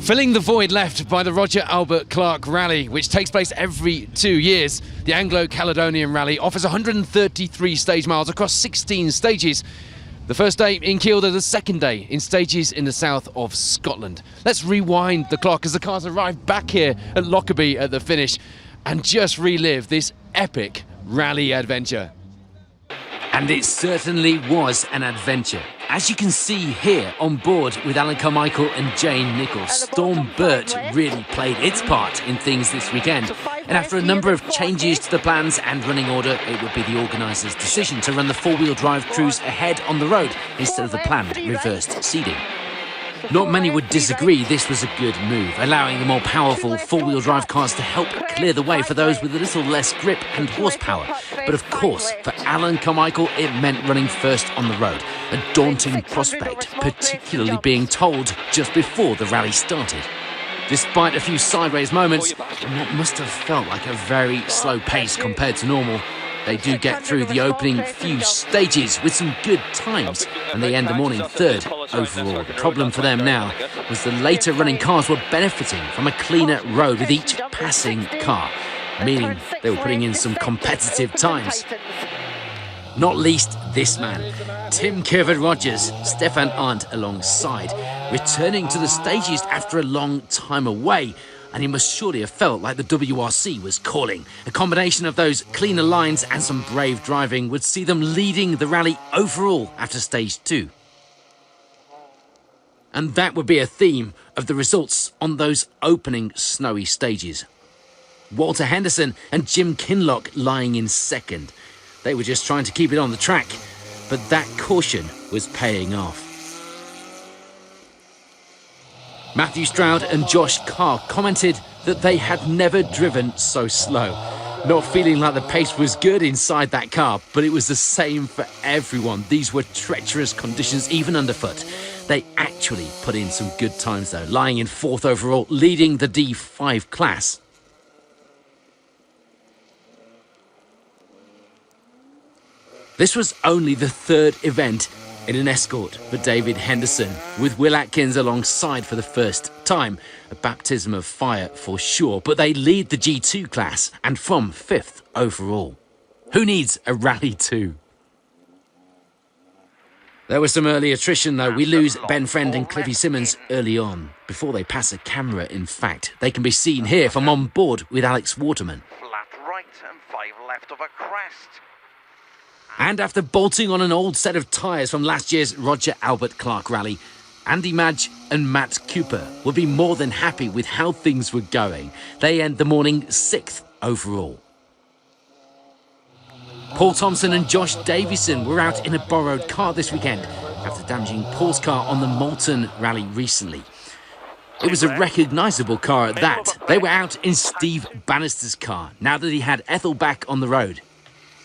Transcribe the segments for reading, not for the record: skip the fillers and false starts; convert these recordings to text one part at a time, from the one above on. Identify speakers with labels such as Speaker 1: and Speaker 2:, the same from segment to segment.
Speaker 1: Filling the void left by the Roger Albert Clark Rally, which takes place every 2 years, the Anglo Caledonian Rally offers 133 stage miles across 16 stages. The first day in Kielder, the second day in stages in the south of Scotland. Let's rewind the clock as the cars arrive back here at Lockerbie at the finish and just relive this epic rally adventure. And it certainly was an adventure. As you can see here on board with Alan Carmichael and Jane Nichols, Storm Burt really played its part in things this weekend. And after a number of changes to the plans and running order, it would be the organisers' decision to run the four-wheel drive crews ahead on the road instead of the planned reversed seeding. Not many would disagree this was a good move, allowing the more powerful four-wheel drive cars to help clear the way for those with a little less grip and horsepower. But of course, for Alan Carmichael, it meant running first on the road, a daunting prospect, particularly being told just before the rally started. Despite a few sideways moments, and what must have felt like a very slow pace compared to normal, they do get through the opening few stages with some good times, and they end the morning third overall. The problem for them now was the later running cars were benefiting from a cleaner road with each passing car, meaning they were putting in some competitive times. Not least this man, Tim Kirvard-Rogers, Stefan Arndt alongside, returning to the stages after a long time away. And he must surely have felt like the WRC was calling. A combination of those cleaner lines and some brave driving would see them leading the rally overall after stage 2. And that would be a theme of the results on those opening snowy stages. Walter Henderson and Jim Kinlock lying in second. They were just trying to keep it on the track, but that caution was paying off. Matthew Stroud and Josh Carr commented that they had never driven so slow. Not feeling like the pace was good inside that car, but it was the same for everyone. These were treacherous conditions, even underfoot. They actually put in some good times though, lying in 4th overall, leading the D5 class. This was only the 3rd event in an escort for David Henderson, with Will Atkins alongside for the first time. A baptism of fire for sure, but they lead the G2 class and from 5th overall. Who needs a Rally 2? There was some early attrition though. We lose Ben Friend and Cliffy Simmons early on, before they pass a camera in fact. They can be seen here from on board with Alex Waterman.
Speaker 2: Flat right and 5 left of a crest.
Speaker 1: And after bolting on an old set of tyres from last year's Roger Albert Clark Rally, Andy Madge and Matt Cooper will be more than happy with how things were going. They end the morning 6th overall. Paul Thompson and Josh Davison were out in a borrowed car this weekend after damaging Paul's car on the Moulton Rally recently. It was a recognisable car at that. They were out in Steve Bannister's car now that he had Ethel back on the road.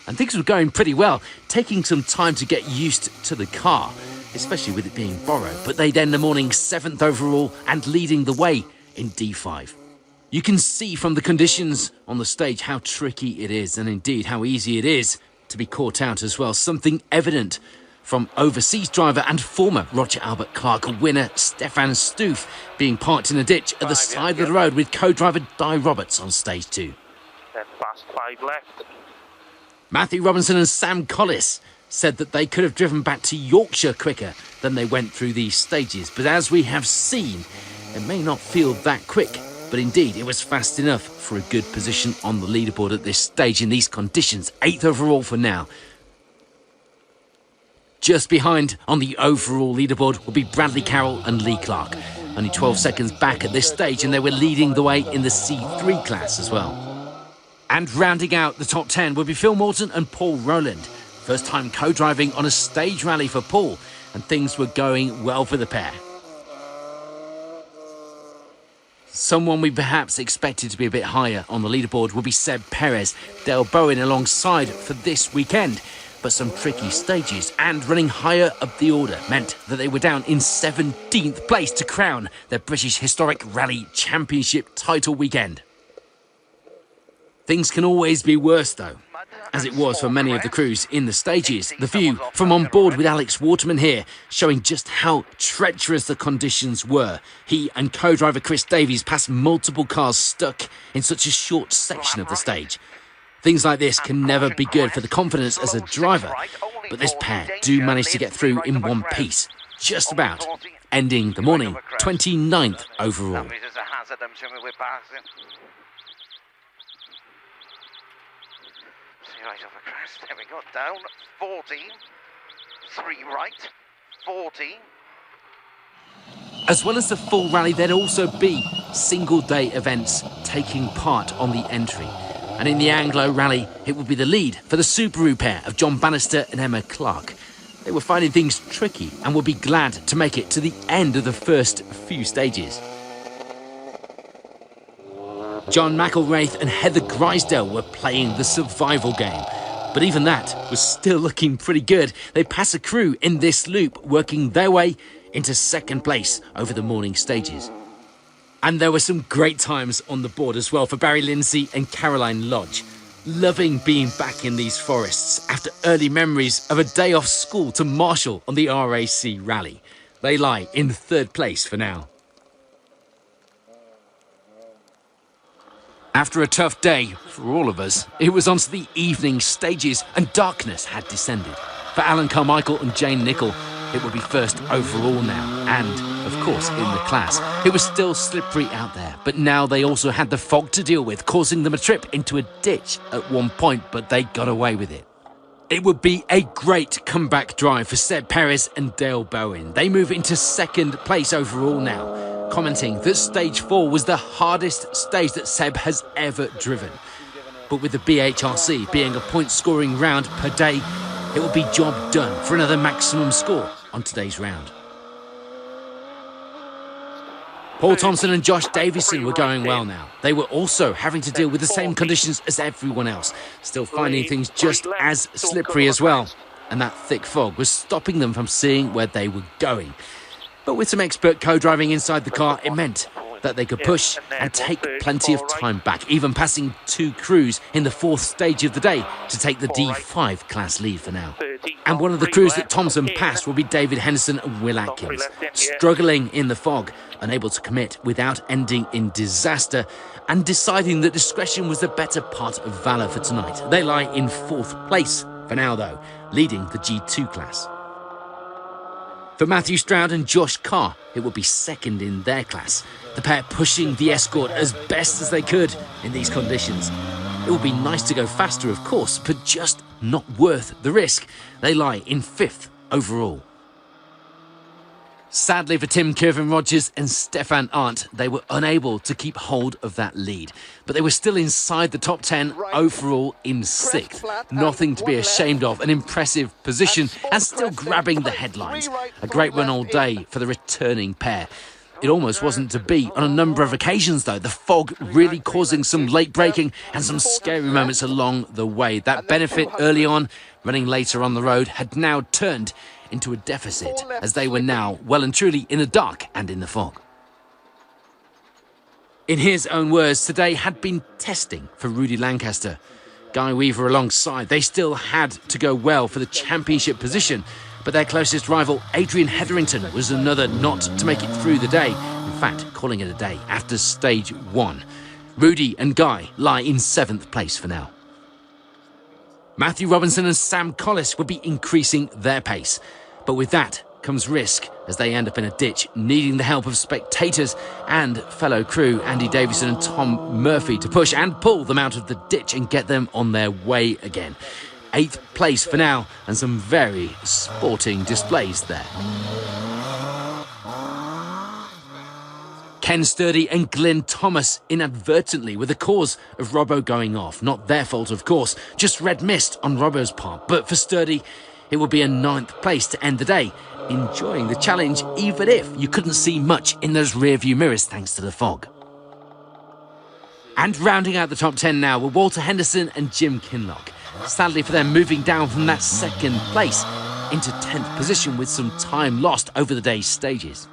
Speaker 1: And things were going pretty well, taking some time to get used to the car, especially with it being borrowed. But they end the morning 7th overall and leading the way in D5. You can see from the conditions on the stage how tricky it is, and indeed how easy it is to be caught out as well. Something evident from overseas driver and former Roger Albert Clark winner Stefan Stoof being parked in a ditch at the side of the road with co-driver Di Roberts on stage 2.
Speaker 2: Then fast 5 left.
Speaker 1: Matthew Robinson and Sam Collis said that they could have driven back to Yorkshire quicker than they went through these stages. But as we have seen, it may not feel that quick. But indeed, it was fast enough for a good position on the leaderboard at this stage in these conditions. 8th overall for now. Just behind on the overall leaderboard will be Bradley Carroll and Lee Clark. Only 12 seconds back at this stage, and they were leading the way in the C3 class as well. And rounding out the top 10 will be Phil Morton and Paul Rowland. First time co-driving on a stage rally for Paul, and things were going well for the pair. Someone we perhaps expected to be a bit higher on the leaderboard will be Seb Perez, Dale Bowen alongside for this weekend. But some tricky stages and running higher up the order meant that they were down in 17th place to crown their British Historic Rally Championship title weekend. Things can always be worse though. as it was for many of the crews in the stages. The view from on board with Alex Waterman here, showing just how treacherous the conditions were. He and co-driver Chris Davies passed multiple cars stuck in such a short section of the stage. Things like this can never be good for the confidence as a driver, but this pair do manage to get through in one piece, just about, ending the morning 29th overall.
Speaker 2: Right over crest, there we go, down, 14, 3 right, 14.
Speaker 1: As well as the full rally, there'd also be single-day events taking part on the entry. And in the Anglo rally, it would be the lead for the Subaru pair of John Bannister and Emma Clark. They were finding things tricky and would be glad to make it to the end of the first few stages. John McElwraith and Heather Grisdale were playing the survival game, but even that was still looking pretty good. They pass a crew in this loop, working their way into second place over the morning stages. And there were some great times on the board as well for Barry Lindsay and Caroline Lodge. Loving being back in these forests after early memories of a day off school to marshal on the RAC rally. They lie in third place for now. After a tough day for all of us, it was onto the evening stages and darkness had descended. For Alan Carmichael and Jane Nichol, it would be first overall now, and, of course, in the class. It was still slippery out there, but now they also had the fog to deal with, causing them a trip into a ditch at one point, but they got away with it. It would be a great comeback drive for Seb Perez and Dale Bowen. They move into second place overall now, commenting that stage 4 was the hardest stage that Seb has ever driven. But with the BHRC being a point-scoring round per day, it will be job done for another maximum score on today's round. Paul Thompson and Josh Davison were going well now. They were also having to deal with the same conditions as everyone else, still finding things just as slippery as well. And that thick fog was stopping them from seeing where they were going. But with some expert co-driving inside the car, it meant that they could push and take plenty of time back, even passing 2 crews in the 4th stage of the day to take the D5 class lead for now. And one of the crews that Thompson passed will be David Henderson and Will Atkins, struggling in the fog, unable to commit without ending in disaster, and deciding that discretion was the better part of valour for tonight. They lie in 4th place for now though, leading the G2 class. For Matthew Stroud and Josh Carr, it would be second in their class, the pair pushing the Escort as best as they could in these conditions. It would be nice to go faster, of course, but just not worth the risk. They lie in 5th overall. Sadly for Tim Kirvan-Rogers and Stefan Arndt, they were unable to keep hold of that lead. But they were still inside the top 10 overall in 6th. Nothing to be ashamed of, an impressive position and still grabbing the headlines. A great run all day for the returning pair. It almost wasn't to be on a number of occasions though, the fog really causing some late braking and some scary moments along the way. That benefit early on, running later on the road, had now turned into a deficit as they were now well and truly in the dark and in the fog. In his own words, today had been testing for Rudy Lancaster. Guy Weaver alongside, they still had to go well for the championship position, but their closest rival, Adrian Hetherington, was another not to make it through the day. In fact, calling it a day after stage 1. Rudy and Guy lie in 7th place for now. Matthew Robinson and Sam Collis would be increasing their pace. But with that comes risk as they end up in a ditch, needing the help of spectators and fellow crew Andy Davison and Tom Murphy to push and pull them out of the ditch and get them on their way again. 8th place for now, and some very sporting displays there. Ken Sturdy and Glyn Thomas inadvertently were the cause of Robbo going off. Not their fault, of course, just red mist on Robbo's part. But for Sturdy, it would be a 9th place to end the day, enjoying the challenge even if you couldn't see much in those rear-view mirrors thanks to the fog. And rounding out the top 10 now were Walter Henderson and Jim Kinlock. Sadly for them, moving down from that 2nd place into 10th position with some time lost over the day's stages.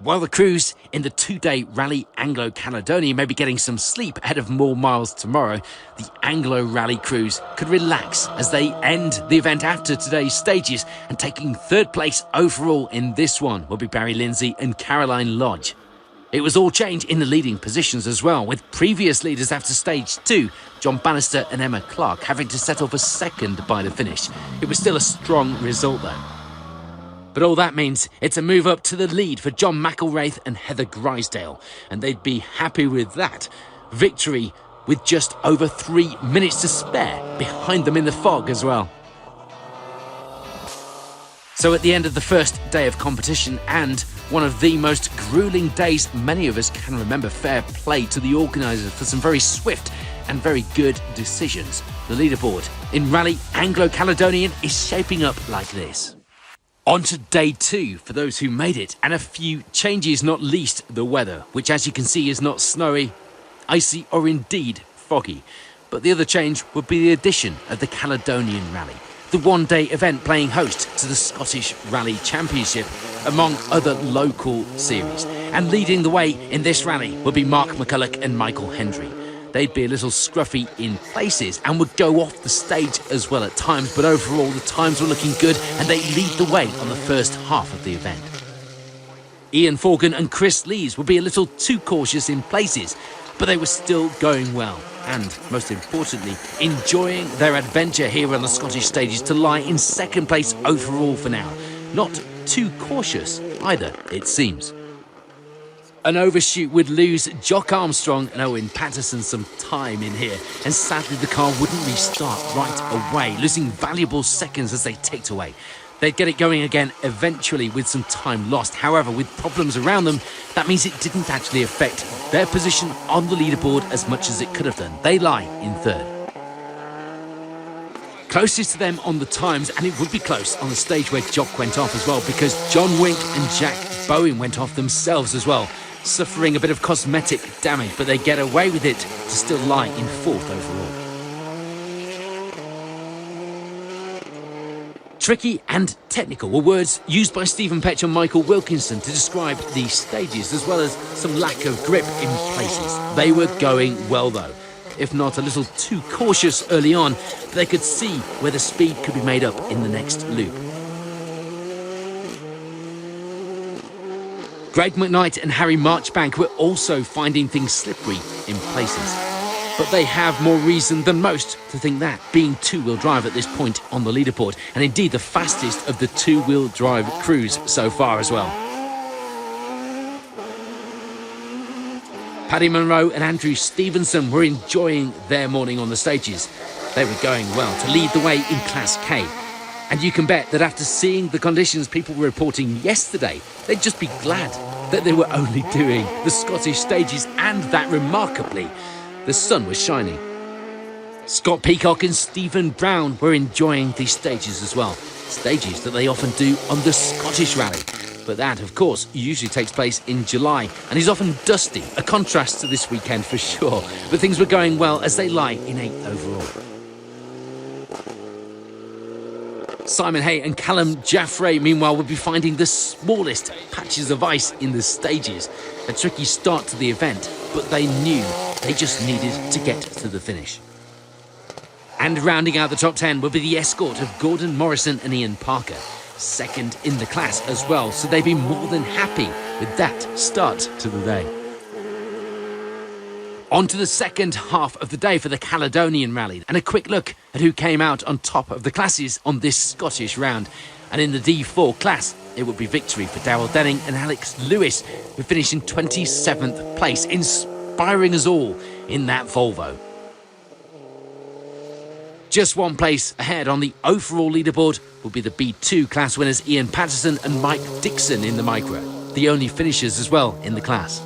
Speaker 1: While the crews in the two-day rally Anglo Caledonian may be getting some sleep ahead of more miles tomorrow, the Anglo rally crews could relax as they end the event after today's stages, and taking third place overall in this one will be Barry Lindsay and Caroline Lodge. It was all change in the leading positions as well, with previous leaders after stage 2, John Bannister and Emma Clark, having to settle for second by the finish. It was still a strong result though. But all that means it's a move up to the lead for John McElwraith and Heather Grisdale, and they'd be happy with that. Victory with just over 3 minutes to spare behind them in the fog as well. So at the end of the first day of competition, and one of the most grueling days many of us can remember, fair play to the organisers for some very swift and very good decisions. The leaderboard in Rally Anglo Caledonian is shaping up like this. On to day 2 for those who made it, and a few changes, not least the weather, which as you can see is not snowy, icy or indeed foggy. But the other change would be the addition of the Caledonian Rally, the one-day event playing host to the Scottish Rally Championship, among other local series. And leading the way in this rally will be Mark McCulloch and Michael Hendry. They'd be a little scruffy in places and would go off the stage as well at times, but overall the times were looking good and they lead the way on the first half of the event. Ian Forgan and Chris Lees would be a little too cautious in places, but they were still going well and, most importantly, enjoying their adventure here on the Scottish stages to lie in second place overall for now. Not too cautious either, it seems. An overshoot would lose Jock Armstrong and Owen Patterson some time in here, and sadly the car wouldn't restart right away, losing valuable seconds as they ticked away. They'd get it going again eventually with some time lost. However, with problems around them, that means it didn't actually affect their position on the leaderboard as much as it could have done. They lie in third. Closest to them on the times, and it would be close on the stage where Jock went off as well, because John Wink and Jack Bowen went off themselves as well, suffering a bit of cosmetic damage, but they get away with it to still lie in fourth overall. Tricky and technical were words used by Stephen Petch and Michael Wilkinson to describe these stages, as well as some lack of grip in places. They were going well though, if not a little too cautious early on, but they could see where the speed could be made up in the next loop. Greg McKnight and Harry Marchbank were also finding things slippery in places. But they have more reason than most to think that, being two-wheel drive at this point on the leaderboard, and indeed the fastest of the two-wheel drive crews so far as well. Paddy Munro and Andrew Stevenson were enjoying their morning on the stages. They were going well to lead the way in Class K. And you can bet that after seeing the conditions people were reporting yesterday, they'd just be glad that they were only doing the Scottish stages, and that remarkably, the sun was shining. Scott Peacock and Stephen Brown were enjoying these stages as well. Stages that they often do on the Scottish Rally. But that, of course, usually takes place in July and is often dusty, a contrast to this weekend for sure. But things were going well as they lie in 8th overall. Simon Hay and Callum Jaffray, meanwhile, would be finding the smallest patches of ice in the stages. A tricky start to the event, but they knew they just needed to get to the finish. And rounding out the top 10 would be the escort of Gordon Morrison and Ian Parker, second in the class as well, so they'd be more than happy with that start to the day. On to the second half of the day for the Caledonian Rally, and a quick look at who came out on top of the classes on this Scottish round. And in the D4 class, it would be victory for Darryl Denning and Alex Lewis, who finished in 27th place, inspiring us all in that Volvo. Just one place ahead on the overall leaderboard will be the B2 class winners Ian Patterson and Mike Dixon in the Micra, the only finishers as well in the class.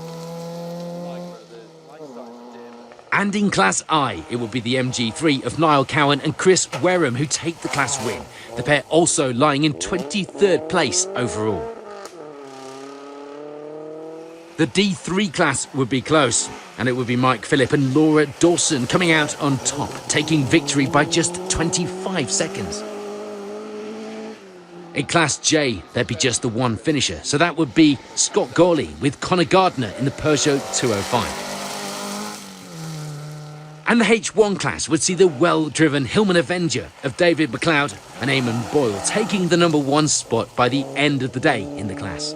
Speaker 1: And in Class I, it will be the MG3 of Niall Cowan and Chris Wareham who take the class win, the pair also lying in 23rd place overall. The D3 class would be close, and it would be Mike Phillip and Laura Dawson coming out on top, taking victory by just 25 seconds. In Class J, there'd be just the one finisher, so that would be Scott Gawley with Connor Gardner in the Peugeot 205. And the H1 class would see the well-driven Hillman Avenger of David McLeod and Eamon Boyle taking the number 1 spot by the end of the day in the class.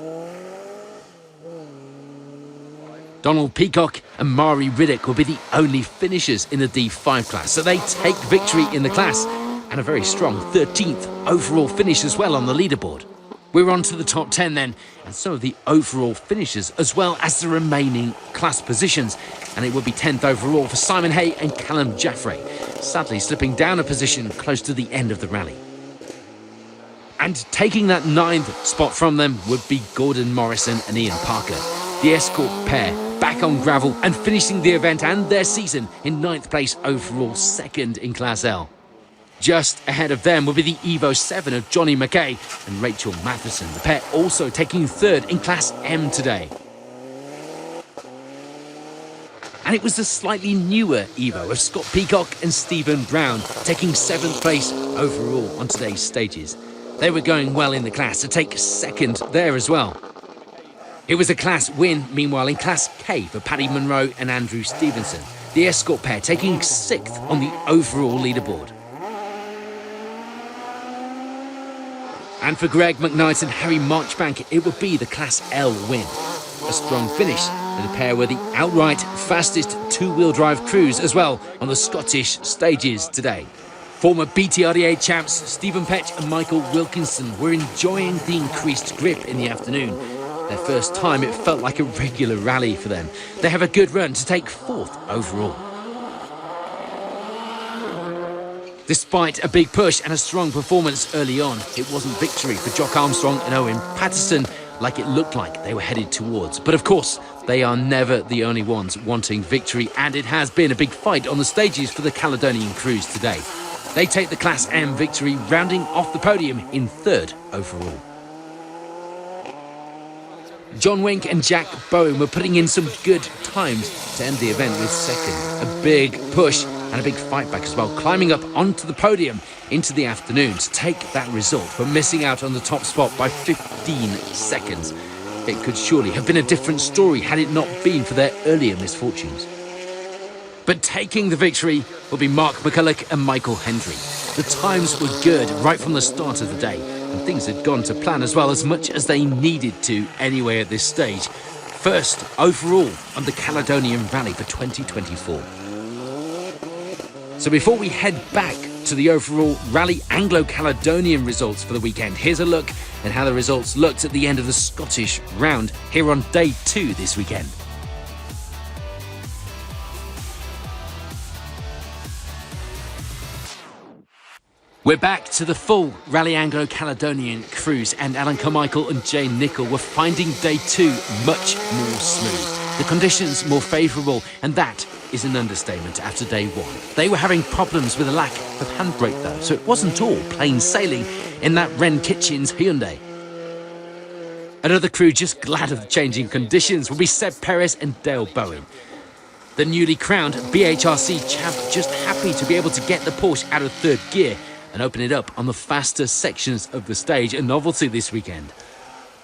Speaker 1: Donald Peacock and Mari Riddick will be the only finishers in the D5 class, so they take victory in the class and a very strong 13th overall finish as well on the leaderboard. We're on to the top 10 then, and some of the overall finishers as well as the remaining class positions. And it would be 10th overall for Simon Hay and Callum Jaffray, sadly slipping down a position close to the end of the rally. And taking that 9th spot from them would be Gordon Morrison and Ian Parker, the escort pair back on gravel and finishing the event and their season in 9th place overall, 2nd in Class L. Just ahead of them would be the Evo 7 of Johnny McKay and Rachel Matheson, the pair also taking 3rd in Class M today. And it was the slightly newer Evo of Scott Peacock and Stephen Brown taking 7th place overall on today's stages. They were going well in the class to take 2nd there as well. It was a class win, meanwhile, in Class K for Paddy Munro and Andrew Stevenson, the escort pair taking 6th on the overall leaderboard. And for Greg McKnight and Harry Marchbank, it would be the Class L win. A strong finish, and the pair were the outright fastest two-wheel drive crews as well on the Scottish stages today. Former BTRDA champs Stephen Petch and Michael Wilkinson were enjoying the increased grip in the afternoon. Their first time, it felt like a regular rally for them. They have a good run to take 4th overall. Despite a big push and a strong performance early on, it wasn't victory for Jock Armstrong and Owen Patterson like it looked like they were headed towards. But of course, they are never the only ones wanting victory, and it has been a big fight on the stages for the Caledonian crews today. They take the Class M victory, rounding off the podium in 3rd overall. John Wink and Jack Bowen were putting in some good times to end the event with 2nd. A big push and a big fight back as well, climbing up onto the podium into the afternoon to take that result, but missing out on the top spot by 15 seconds. It could surely have been a different story had it not been for their earlier misfortunes. But taking the victory will be Mark McCulloch and Michael Hendry. The times were good right from the start of the day, and things had gone to plan as well, as much as they needed to anyway at this stage. First overall on the Caledonian Rally for 2024. So before we head back to the overall Rally Anglo-Caledonian results for the weekend, here's a look at how the results looked at the end of the Scottish round here on day 2 this weekend. We're back to the full Rally Anglo-Caledonian cruise, and Alan Carmichael and Jane Nichol were finding day 2 much more smooth. The conditions more favourable, and that is an understatement after day 1. They were having problems with a lack of handbrake though, so it wasn't all plain sailing in that Wren Kitchens Hyundai. Another crew just glad of the changing conditions will be Seb Perez and Dale Bowen. The newly crowned BHRC champ just happy to be able to get the Porsche out of 3rd gear and open it up on the faster sections of the stage, a novelty this weekend.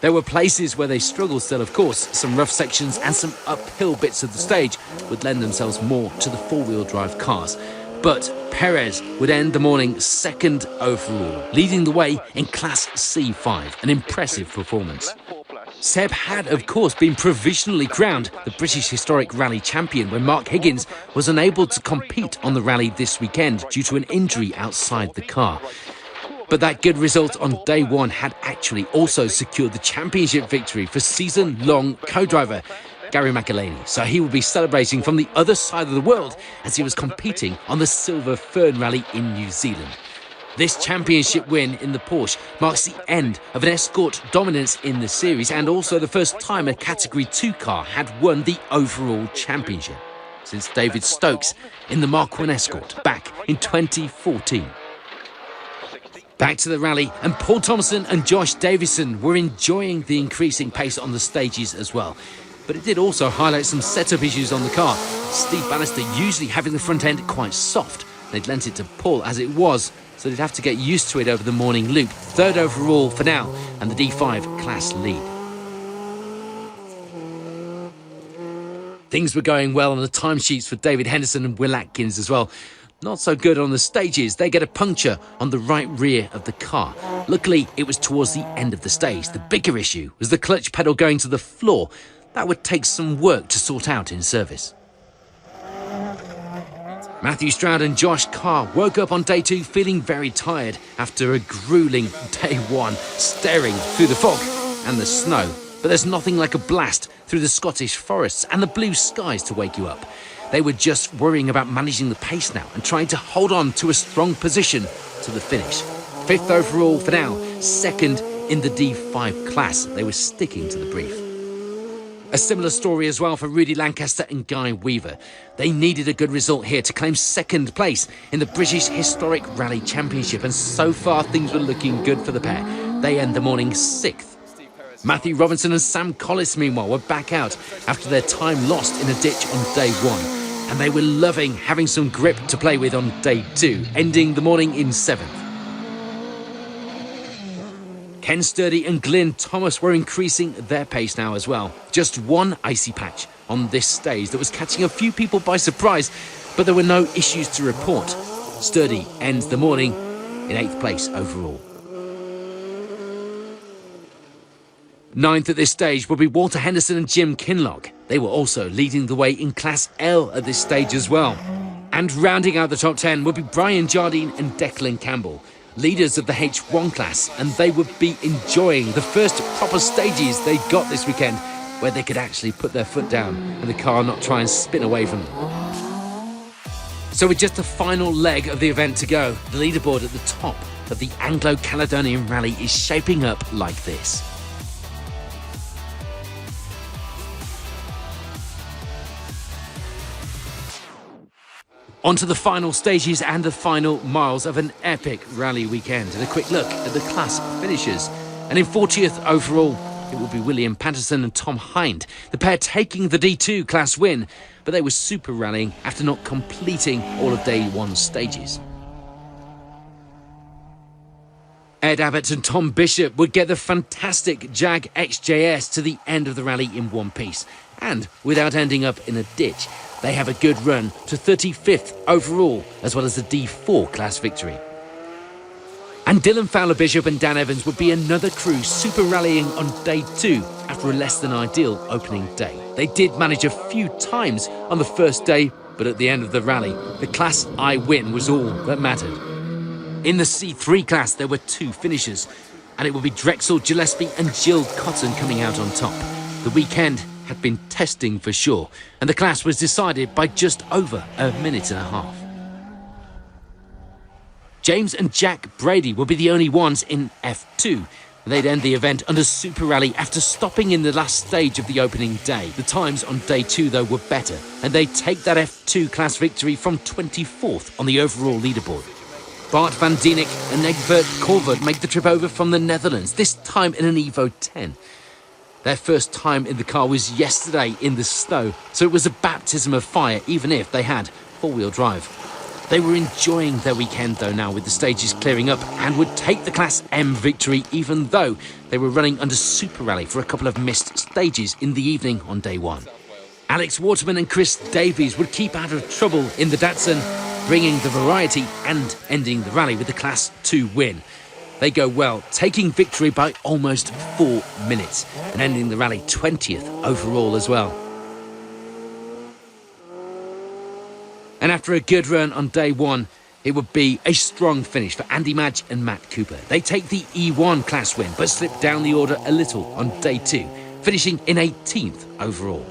Speaker 1: There were places where they struggled still, of course. Some rough sections and some uphill bits of the stage would lend themselves more to the four-wheel drive cars. But Perez would end the morning 2nd overall, leading the way in Class C5, an impressive performance. Seb had, of course, been provisionally crowned the British Historic Rally Champion when Mark Higgins was unable to compete on the rally this weekend due to an injury outside the car. But that good result on day 1 had actually also secured the championship victory for season-long co-driver Gary McElhaney, so he will be celebrating from the other side of the world as he was competing on the Silver Fern Rally in New Zealand. This championship win in the Porsche marks the end of an Escort dominance in the series, and also the first time a Category 2 car had won the overall championship since David Stokes in the Mark I Escort back in 2014. Back to the rally, and Paul Thompson and Josh Davison were enjoying the increasing pace on the stages as well. But it did also highlight some setup issues on the car. Steve Bannister usually having the front end quite soft. They'd lent it to Paul as it was, so they'd have to get used to it over the morning loop. Third overall for now, and the D5 class lead. Things were going well on the timesheets for David Henderson and Will Atkins as well. Not so good on the stages. They get a puncture on the right rear of the car. Luckily, it was towards the end of the stage. The bigger issue was the clutch pedal going to the floor. That would take some work to sort out in service. Matthew Stroud and Josh Carr woke up on day 2 feeling very tired after a grueling day 1, staring through the fog and the snow. But there's nothing like a blast through the Scottish forests and the blue skies to wake you up. They were just worrying about managing the pace now and trying to hold on to a strong position to the finish. 5th overall for now, 2nd in the D5 class. They were sticking to the brief. A similar story as well for Rudy Lancaster and Guy Weaver. They needed a good result here to claim 2nd place in the British Historic Rally Championship, and so far things were looking good for the pair. They end the morning 6th. Matthew Robinson and Sam Collis, meanwhile, were back out after their time lost in a ditch on day 1. And they were loving having some grip to play with on day 2, ending the morning in 7th. Ken Sturdy and Glyn Thomas were increasing their pace now as well. Just one icy patch on this stage that was catching a few people by surprise, but there were no issues to report. Sturdy ends the morning in 8th place overall. 9th at this stage will be Walter Henderson and Jim Kinlock. They were also leading the way in Class L at this stage as well. And rounding out the top 10 will be Brian Jardine and Declan Campbell, leaders of the H1 class, and they would be enjoying the first proper stages they got this weekend, where they could actually put their foot down and the car not try and spin away from them. So with just the final leg of the event to go, the leaderboard at the top of the Anglo Caledonian Rally is shaping up like this. On to the final stages and the final miles of an epic rally weekend, and a quick look at the class finishers. And in 40th overall, it will be William Patterson and Tom Hind, the pair taking the D2 class win, but they were super rallying after not completing all of day 1 stages. Ed Abbott and Tom Bishop would get the fantastic Jag XJS to the end of the rally in one piece, and without ending up in a ditch. They have a good run to 35th overall, as well as the D4 class victory. And Dylan Fowler Bishop and Dan Evans would be another crew super rallying on day 2 after a less than ideal opening day. They did manage a few times on the first day, but at the end of the rally, the Class I win was all that mattered. In the C3 class, there were 2 finishers, and it will be Drexel Gillespie and Jill Cotton coming out on top. The weekend had been testing for sure, and the class was decided by just over a minute and a half. James and Jack Brady will be the only ones in F2. They'd end the event under Super Rally after stopping in the last stage of the opening day. The times on day 2 though were better, and they take that F2 class victory from 24th on the overall leaderboard. Bart van Dienik and Egbert Corvert make the trip over from the Netherlands, this time in an Evo 10. Their first time in the car was yesterday in the snow, so it was a baptism of fire, even if they had four-wheel drive. They were enjoying their weekend though now with the stages clearing up, and would take the Class M victory even though they were running under Super Rally for a couple of missed stages in the evening on day 1. Alex Waterman and Chris Davies would keep out of trouble in the Datsun, bringing the variety and ending the rally with the Class 2 win. They go well, taking victory by almost 4 minutes and ending the rally 20th overall as well. And after a good run on day 1, it would be a strong finish for Andy Madge and Matt Cooper. They take the E1 class win, but slip down the order a little on day 2, finishing in 18th overall.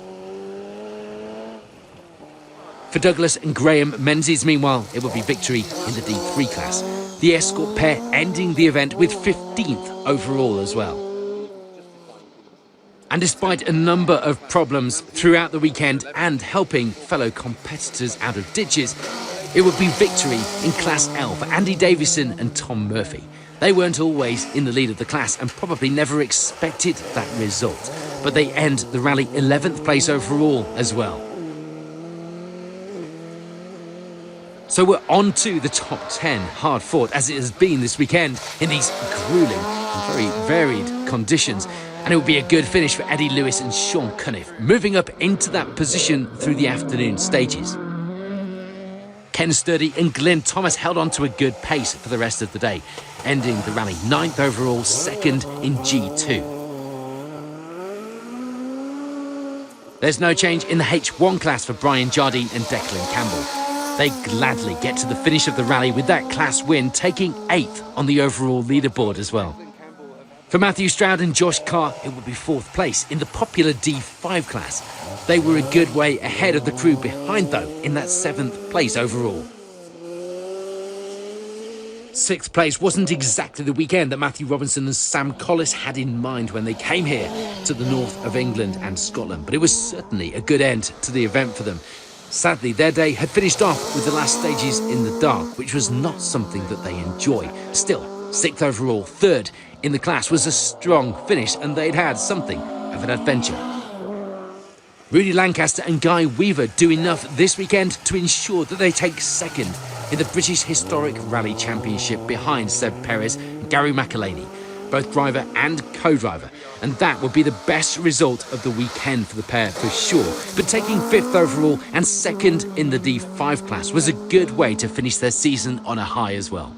Speaker 1: For Douglas and Graham Menzies, meanwhile, it would be victory in the D3 class. The Escort pair ending the event with 15th overall as well. And despite a number of problems throughout the weekend and helping fellow competitors out of ditches, it would be victory in Class L for Andy Davison and Tom Murphy. They weren't always in the lead of the class and probably never expected that result, but they end the rally 11th place overall as well. So we're on to the top 10, hard fought as it has been this weekend in these grueling and very varied conditions. And it will be a good finish for Eddie Lewis and Sean Cunniff, moving up into that position through the afternoon stages. Ken Sturdy and Glenn Thomas held on to a good pace for the rest of the day, ending the rally 9th overall, 2nd in G2. There's no change in the H1 class for Brian Jardine and Declan Campbell. They gladly get to the finish of the rally with that class win, taking 8th on the overall leaderboard as well. For Matthew Stroud and Josh Carr, it would be 4th place in the popular D5 class. They were a good way ahead of the crew behind, though, in that 7th place overall. 6th place wasn't exactly the weekend that Matthew Robinson and Sam Collis had in mind when they came here to the north of England and Scotland, but it was certainly a good end to the event for them. Sadly, their day had finished off with the last stages in the dark, which was not something that they enjoy. Still, 6th overall, 3rd in the class was a strong finish, and they'd had something of an adventure. Rudy Lancaster and Guy Weaver do enough this weekend to ensure that they take 2nd in the British Historic Rally Championship behind Seb Perez and Gary McElhaney, both driver and co-driver, and that would be the best result of the weekend for the pair for sure. But taking 5th overall and 2nd in the D5 class was a good way to finish their season on a high as well.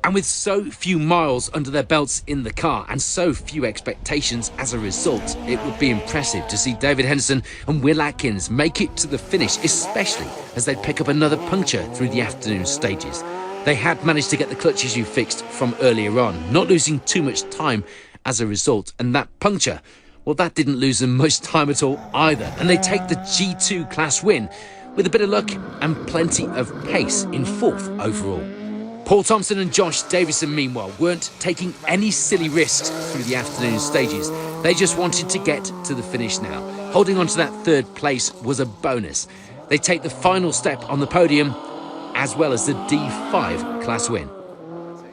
Speaker 1: And with so few miles under their belts in the car and so few expectations as a result, it would be impressive to see David Henderson and Will Atkins make it to the finish, especially as they'd pick up another puncture through the afternoon stages. They had managed to get the clutch issue fixed from earlier on, not losing too much time as a result, and that puncture, well, that didn't lose them much time at all either, and they take the G2 class win with a bit of luck and plenty of pace in 4th overall. Paul Thompson and Josh Davison, meanwhile, weren't taking any silly risks through the afternoon stages. They just wanted to get to the finish now. Holding on to that 3rd place was a bonus. They take the final step on the podium, as well as the D5 class win.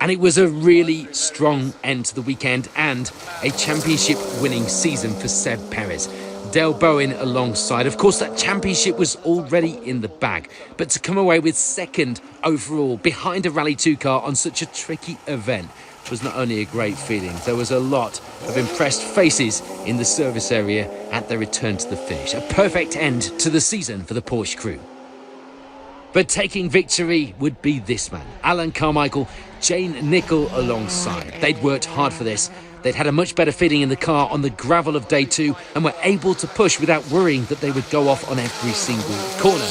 Speaker 1: And it was a really strong end to the weekend and a championship winning season for Seb Perez. Dale Bowen alongside. Of course, that championship was already in the bag, but to come away with 2nd overall behind a Rally 2 car on such a tricky event was not only a great feeling, there was a lot of impressed faces in the service area at their return to the finish. A perfect end to the season for the Porsche crew. But taking victory would be this man, Alan Carmichael, Jane Nicol alongside. They'd worked hard for this. They'd had a much better feeling in the car on the gravel of day 2 and were able to push without worrying that they would go off on every single corner.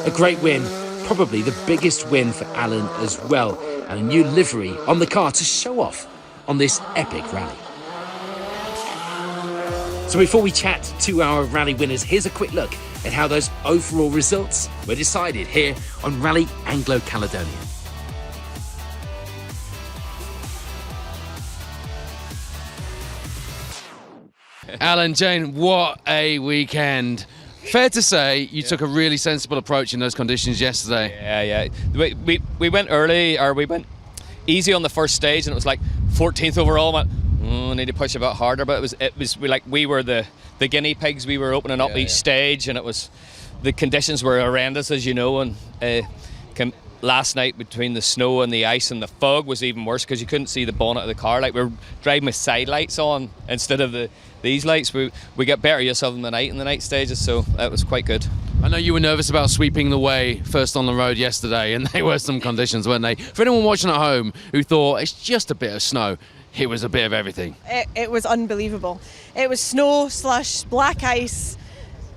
Speaker 1: A great win, probably the biggest win for Alan as well, and a new livery on the car to show off on this epic rally. So before we chat to our rally winners, here's a quick look at how those overall results were decided here on Rally Anglo Caledonian. Alan, Jane, what a weekend. Fair to say you took a really sensible approach in those conditions yesterday.
Speaker 3: Yeah. We went early, or we went easy on the first stage, and it was like 14th overall. I need to push a bit harder, but we were the guinea pigs. We were opening up each stage, and the conditions were horrendous, as you know. And last night, between the snow and the ice and the fog, was even worse because you couldn't see the bonnet of the car. Like, we were driving with side lights on instead of these lights. We get better use of them in the night stages, so that was quite good.
Speaker 1: I know you were nervous about sweeping the way first on the road yesterday, and there were some conditions, weren't they? For anyone watching at home who thought it's just a bit of snow, it was a bit of everything.
Speaker 4: It was unbelievable. It was snow / black ice.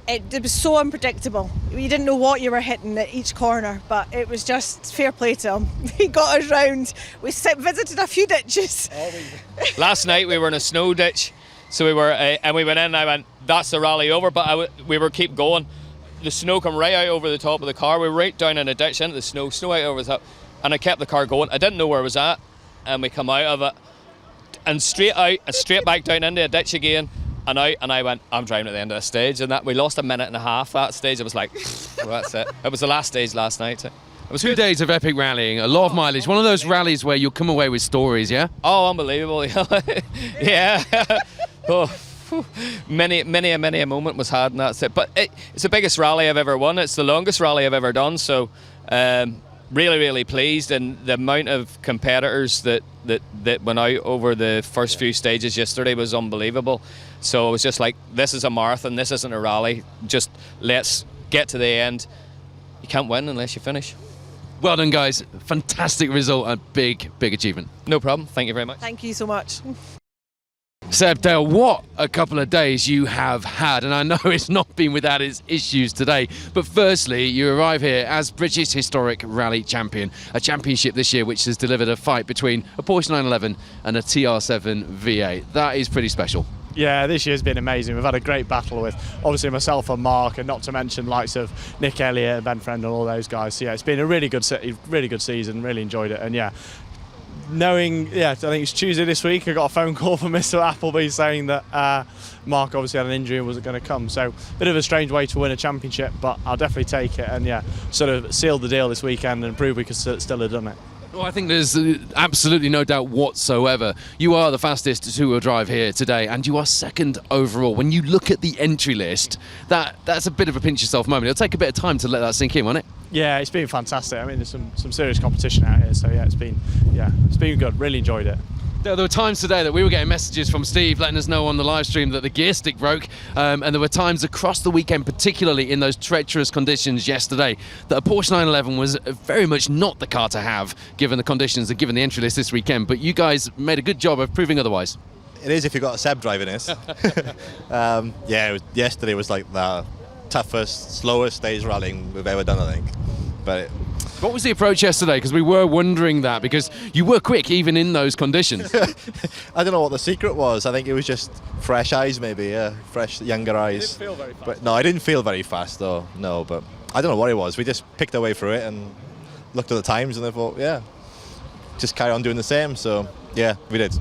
Speaker 4: It was so unpredictable. You didn't know what you were hitting at each corner, but it was just fair play to him. He got us round. We visited a few ditches.
Speaker 3: Last night we were in a snow ditch, so we were, and we went in and I went, that's the rally over, but we were keep going. The snow come right out over the top of the car. We were right down in a ditch into the snow out over the top, and I kept the car going. I didn't know where I was at, and we come out of it, and straight out, and straight back down into a ditch again, and out, and I went, I'm driving at the end of the stage, and that we lost a minute and a half that stage. I was like, well, that's it. It was the last stage last night. It was
Speaker 1: 2 days of epic rallying, a lot of mileage. One of those rallies where you'll come away with stories, yeah?
Speaker 3: Oh, unbelievable. Yeah. Oh, many a moment was had, and that's it. But it's the biggest rally I've ever won. It's the longest rally I've ever done, so Really pleased, and the amount of competitors that went out over the first few stages yesterday was unbelievable. So it was just like, this is a marathon, this isn't a rally, just let's get to the end. You can't win unless you finish.
Speaker 1: Well done, guys. Fantastic result, a big achievement.
Speaker 3: No problem, thank you very much.
Speaker 4: Thank you so much.
Speaker 1: Seb, Dale, what a couple of days you have had, and I know it's not been without its issues today, but firstly, you arrive here as British Historic Rally Champion, a championship this year which has delivered a fight between a Porsche 911 and a TR7 V8. That is pretty special.
Speaker 5: Yeah, this year's been amazing. We've had a great battle with, obviously, myself and Mark, and not to mention likes of Nick Elliott and Ben Friend and all those guys. So yeah, it's been a really good season, really enjoyed it, and yeah, I think it's Tuesday this week, I got a phone call from Mr. Appleby saying that Mark obviously had an injury and wasn't going to come. So a bit of a strange way to win a championship, but I'll definitely take it, and yeah, sort of sealed the deal this weekend and proved we could still have done it.
Speaker 1: Well, I think there's absolutely no doubt whatsoever. You are the fastest two-wheel drive here today, and you are second overall. When you look at the entry list, that's a bit of a pinch yourself moment. It'll take a bit of time to let that sink in, won't it?
Speaker 5: Yeah, it's been fantastic. I mean, there's some serious competition out here, so yeah, it's been good. Really enjoyed it.
Speaker 1: There were times today that we were getting messages from Steve letting us know on the live stream that the gear stick broke, and there were times across the weekend, particularly in those treacherous conditions yesterday, that a Porsche 911 was very much not the car to have given the conditions and given the entry list this weekend, but you guys made a good job of proving otherwise.
Speaker 6: It is if you've got a Seb driving this. Yesterday was like the toughest, slowest stage rallying we've ever done, I think. But
Speaker 1: what was the approach yesterday? Because we were wondering that, because you were quick even in those conditions.
Speaker 6: I don't know what the secret was. I think it was just fresh eyes, maybe, yeah, fresh, younger eyes.
Speaker 5: Didn't feel very fast.
Speaker 6: But no, I didn't feel very fast though. No, but I don't know what it was. We just picked our way through it and looked at the times, and I thought, yeah, just carry on doing the same. So yeah, we did.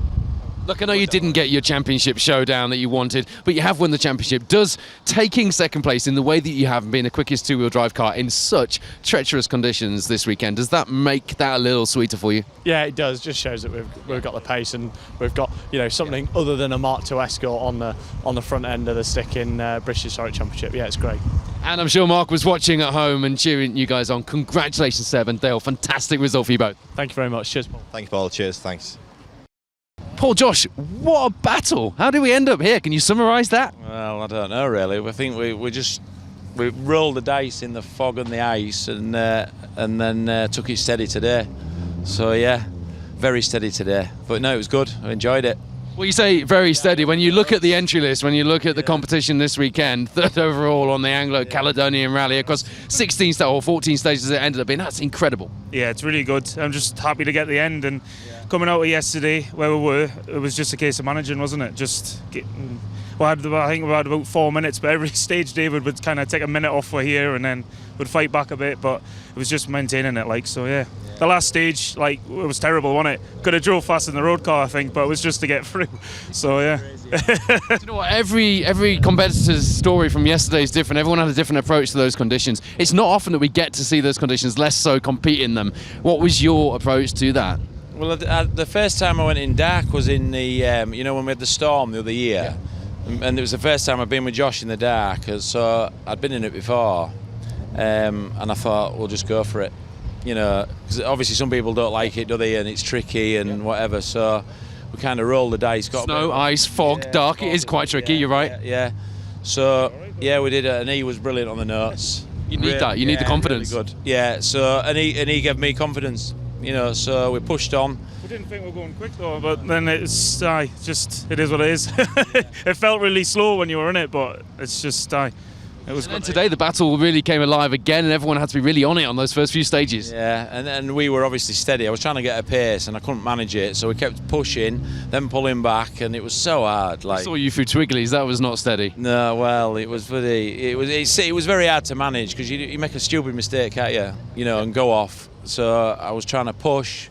Speaker 1: Look, I know you didn't get your championship showdown that you wanted, but you have won the championship. Does taking second place in the way that you have and being the quickest two-wheel drive car in such treacherous conditions this weekend, does that make that a little sweeter for you?
Speaker 5: Yeah, it does. Just shows that we've got the pace, and we've got something other than a Mark II Escort on the front end of the stick in British Historic Championship. Yeah, it's great.
Speaker 1: And I'm sure Mark was watching at home and cheering you guys on. Congratulations, Seb and Dale. Fantastic result for you both.
Speaker 5: Thank you very much. Cheers, Paul.
Speaker 6: Thank you, Paul. Cheers. Thanks.
Speaker 1: Paul, Josh, what a battle. How did we end up here? Can you summarise that?
Speaker 7: Well, I don't know really. I think we rolled the dice in the fog and the ice, and then took it steady today. So yeah, very steady today. But no, it was good. I enjoyed it.
Speaker 1: Well, you say very steady. When you look at the entry list, when you look at the competition this weekend, third overall on the Anglo Caledonian Rally across 14 stages it ended up being, that's incredible.
Speaker 8: Yeah, it's really good. I'm just happy to get the end, and coming out of yesterday where we were, it was just a case of managing, wasn't it? Just getting, I think we had about 4 minutes, but every stage David would kind of take a minute off for here and then would fight back a bit, but it was just maintaining it, like, so yeah. The last stage, like, it was terrible, wasn't it? Could have drove fast in the road car, I think, but it was just to get through. So yeah.
Speaker 1: You know what? Every competitor's story from yesterday is different. Everyone had a different approach to those conditions. It's not often that we get to see those conditions, less so compete in them. What was your approach to that?
Speaker 7: Well, the first time I went in dark was in the when we had the storm the other year, and it was the first time I'd been with Josh in the dark. So I'd been in it before, and I thought we'll just go for it. Because obviously some people don't like it, do they? And it's tricky and whatever. So we kind of rolled the dice. Got
Speaker 1: snow, ice, fog, dark. It is quite tricky. You're right.
Speaker 7: Yeah. So yeah, we did it, and he was brilliant on the notes.
Speaker 1: You need that. You need the confidence.
Speaker 7: Really good. Yeah. So and he gave me confidence. So we pushed on.
Speaker 8: We didn't think we were going quick though, but then it is what it is. It felt really slow when you were in it, but it's just it was.
Speaker 1: And today the battle really came alive again, and everyone had to be really on it on those first few stages.
Speaker 7: Yeah, and we were obviously steady. I was trying to get a pace, and I couldn't manage it, so we kept pushing, then pulling back, and it was so hard.
Speaker 1: I saw you through Twigglies. That was not steady.
Speaker 7: No, well, it was very hard to manage because you make a stupid mistake, can't you? And go off. So I was trying to push,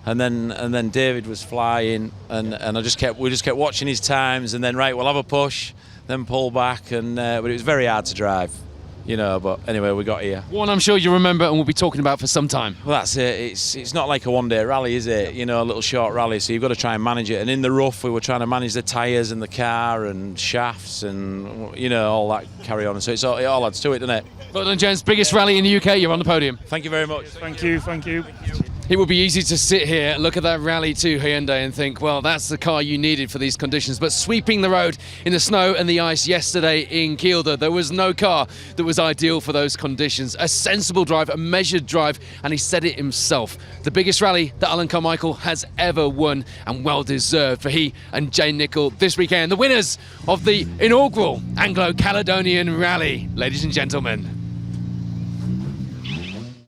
Speaker 7: and then David was flying, and we just kept watching his times, and then we'll have a push, then pull back, and but it was very hard to drive. you know. But anyway, we got here.
Speaker 1: One I'm sure you remember and we'll be talking about for some time.
Speaker 7: Well, that's it. It's not like a one-day rally, is it? You know, a little short rally. So you've got to try and manage it. And in the rough, we were trying to manage the tyres and the car and shafts and, you know, all that carry on. So it all adds to it, doesn't it?
Speaker 1: Well done, gents. Biggest rally in the UK. You're on the podium.
Speaker 7: Thank you very much.
Speaker 8: Thank you, thank you.
Speaker 1: It would be easy to sit here, look at that Rally 2 Hyundai and think, well, that's the car you needed for these conditions. But sweeping the road in the snow and the ice yesterday in Kielder, there was no car that was ideal for those conditions. A sensible drive, a measured drive, and he said it himself. The biggest rally that Alan Carmichael has ever won, and well deserved for he and Jane Nichol this weekend. The winners of the inaugural Anglo Caledonian Rally, ladies and gentlemen.